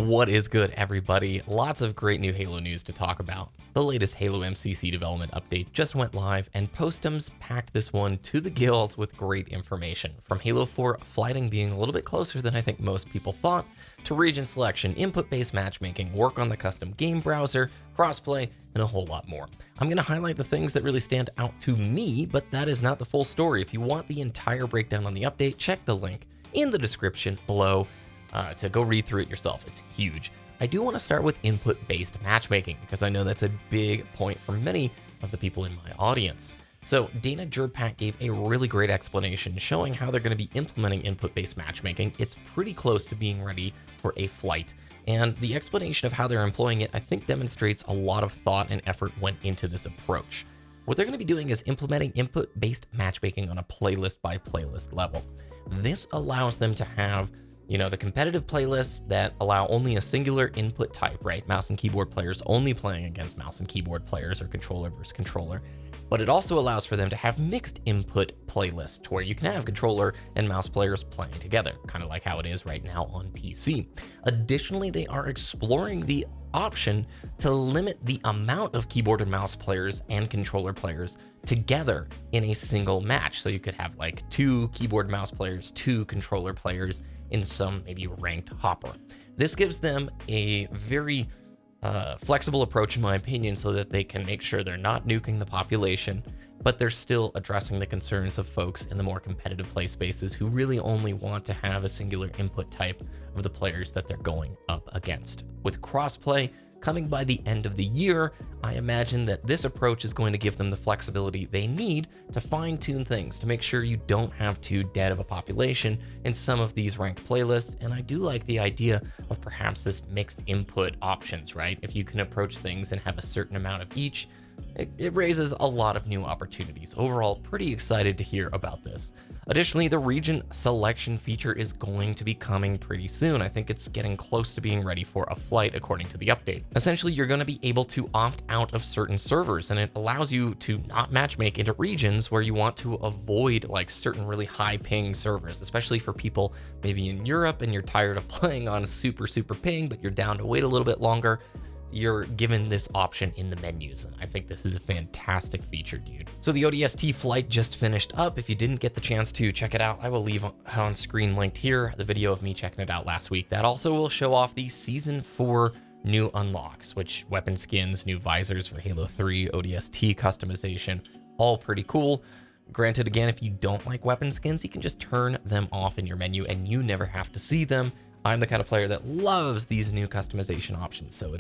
What is good, everybody? Lots of great new Halo news to talk about. The latest Halo MCC development update just went live, and Postums packed this one to the gills with great information. From Halo 4 flighting being a little bit closer than I think most people thought, to region selection, input-based matchmaking, work on the custom game browser, crossplay, and a whole lot more. I'm going to highlight the things that really stand out to me, but that is not the full story. If you want the entire breakdown on the update, check the link in the description below to go read through it yourself. It's huge. I do want to start with input-based matchmaking because I know that's a big point for many of the people in my audience. So Dana Jurpak gave a really great explanation showing how they're going to be implementing input-based matchmaking. It's pretty close to being ready for a flight. And the explanation of how they're employing it, I think, demonstrates a lot of thought and effort went into this approach. What they're going to be doing is implementing input-based matchmaking on a playlist-by-playlist level. This allows them to have the competitive playlists that allow only a singular input type, right? Mouse and keyboard players only playing against mouse and keyboard players or controller versus controller. But it also allows for them to have mixed input playlists where you can have controller and mouse players playing together, kind of like how it is right now on PC. Additionally, they are exploring the option to limit the amount of keyboard and mouse players and controller players together in a single match. So you could have like 2 keyboard mouse players, 2 controller players in some maybe ranked hopper. This gives them a very flexible approach, in my opinion, so that they can make sure they're not nuking the population, but they're still addressing the concerns of folks in the more competitive play spaces who really only want to have a singular input type of the players that they're going up against. With crossplay coming by the end of the year, I imagine that this approach is going to give them the flexibility they need to fine-tune things, to make sure you don't have too dead of a population in some of these ranked playlists. And I do like the idea of perhaps this mixed input options, right? If you can approach things and have a certain amount of each, it raises a lot of new opportunities. Overall, pretty excited to hear about this. Additionally, the region selection feature is going to be coming pretty soon. I think it's getting close to being ready for a flight according to the update. Essentially, you're going to be able to opt out of certain servers, and it allows you to not matchmake into regions where you want to avoid like certain really high ping servers, especially for people maybe in Europe and you're tired of playing on super ping, but you're down to wait a little bit longer. You're given this option in the menus, and I think this is a fantastic feature, dude. So the ODST flight just finished up. If you didn't get the chance to check it out, I will leave on screen linked here the video of me checking it out last week. That also will show off the Season 4 new unlocks, which weapon skins, new visors for Halo 3, ODST customization, all pretty cool. Granted, again, if you don't like weapon skins, you can just turn them off in your menu and you never have to see them. I'm the kind of player that loves these new customization options, so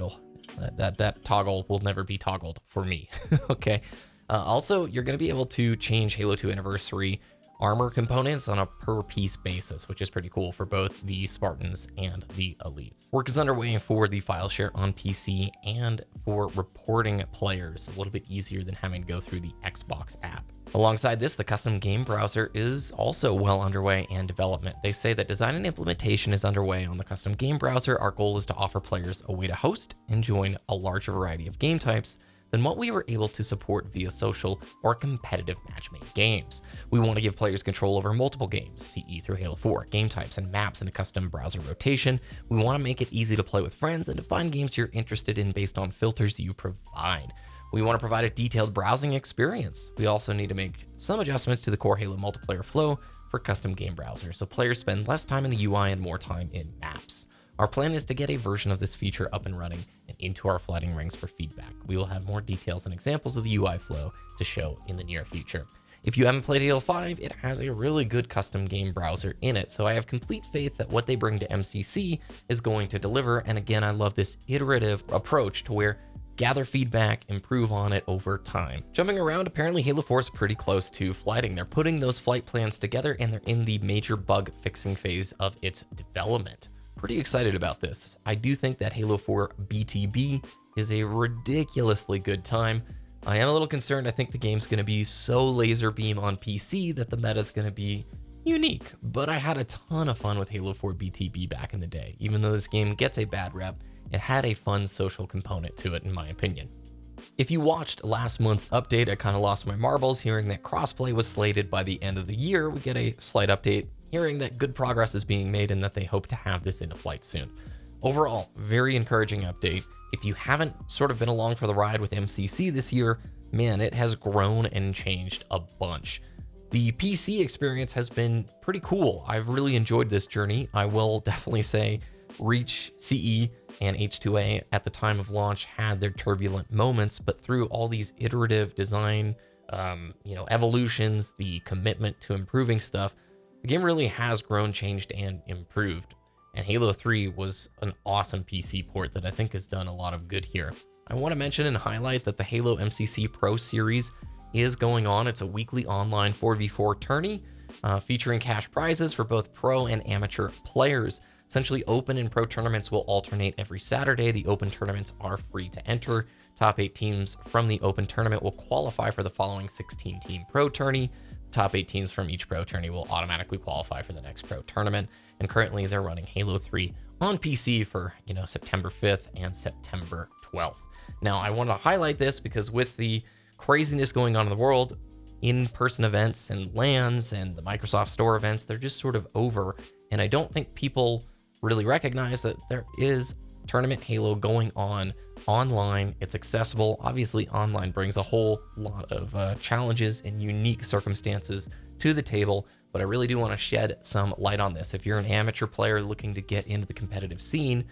that toggle will never be toggled for me. Okay. Also, you're going to be able to change Halo 2 Anniversary armor components on a per piece basis, which is pretty cool for both the Spartans and the Elites. Work is underway for the file share on PC and for reporting players, a little bit easier than having to go through the Xbox app. Alongside this, the custom game browser is also well underway and development. They say that design and implementation is underway on the custom game browser. Our goal is to offer players a way to host and join a larger variety of game types than what we were able to support via social or competitive matchmaking games. We want to give players control over multiple games, CE through Halo 4, game types and maps in a custom browser rotation. We want to make it easy to play with friends and to find games you're interested in based on filters you provide. We want to provide a detailed browsing experience. We also need to make some adjustments to the core Halo multiplayer flow for custom game browser, so players spend less time in the UI and more time in maps. Our plan is to get a version of this feature up and running and into our flighting rings for feedback. We will have more details and examples of the UI flow to show in the near future. If you haven't played Halo 5, it has a really good custom game browser in it, so I have complete faith that what they bring to MCC is going to deliver. And again, I love this iterative approach to where gather feedback, improve on it over time. Jumping around, apparently Halo 4 is pretty close to flighting. They're putting those flight plans together and they're in the major bug fixing phase of its development. Pretty excited about this. I do think that Halo 4 BTB is a ridiculously good time. I am a little concerned. I think the game's going to be so laser beam on PC that the meta is going to be unique, but I had a ton of fun with Halo 4 BTB back in the day. Even though this game gets a bad rep, it had a fun social component to it, in my opinion. If you watched last month's update, I kind of lost my marbles hearing that crossplay was slated by the end of the year. We get a slight update hearing that good progress is being made and that they hope to have this into flight soon. Overall, very encouraging update. If you haven't sort of been along for the ride with MCC this year, man, it has grown and changed a bunch. The PC experience has been pretty cool. I've really enjoyed this journey. I will definitely say Reach, CE, and H2A at the time of launch had their turbulent moments, but through all these iterative design, evolutions, the commitment to improving stuff, the game really has grown, changed, and improved. And Halo 3 was an awesome PC port that I think has done a lot of good here. I want to mention and highlight that the Halo MCC Pro Series is going on. It's a weekly online 4v4 tourney featuring cash prizes for both pro and amateur players. Essentially, open and pro tournaments will alternate every Saturday. The open tournaments are free to enter. Top 8 teams from the open tournament will qualify for the following 16-team pro tourney. Top 8 teams from each pro tourney will automatically qualify for the next pro tournament. And currently, they're running Halo 3 on PC for September 5th and September 12th. Now, I want to highlight this because with the craziness going on in the world, in-person events and LANs and the Microsoft Store events, they're just sort of over. And I don't think people really recognize that there is Tournament Halo going on online. It's accessible. Obviously, online brings a whole lot of challenges and unique circumstances to the table, but I really do want to shed some light on this. If you're an amateur player looking to get into the competitive scene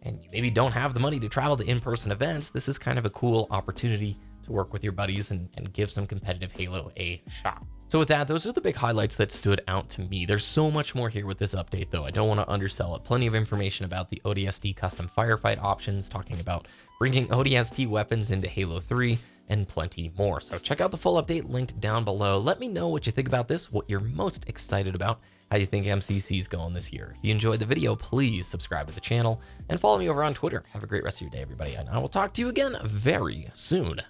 and you maybe don't have the money to travel to in-person events, this is kind of a cool opportunity to work with your buddies and give some competitive Halo a shot. So with that, those are the big highlights that stood out to me. There's so much more here with this update, though. I don't want to undersell it. Plenty of information about the ODST custom firefight options, talking about bringing ODST weapons into Halo 3, and plenty more. So check out the full update linked down below. Let me know what you think about this, what you're most excited about, how you think MCC is going this year. If you enjoyed the video, please subscribe to the channel and follow me over on Twitter. Have a great rest of your day, everybody, and I will talk to you again very soon.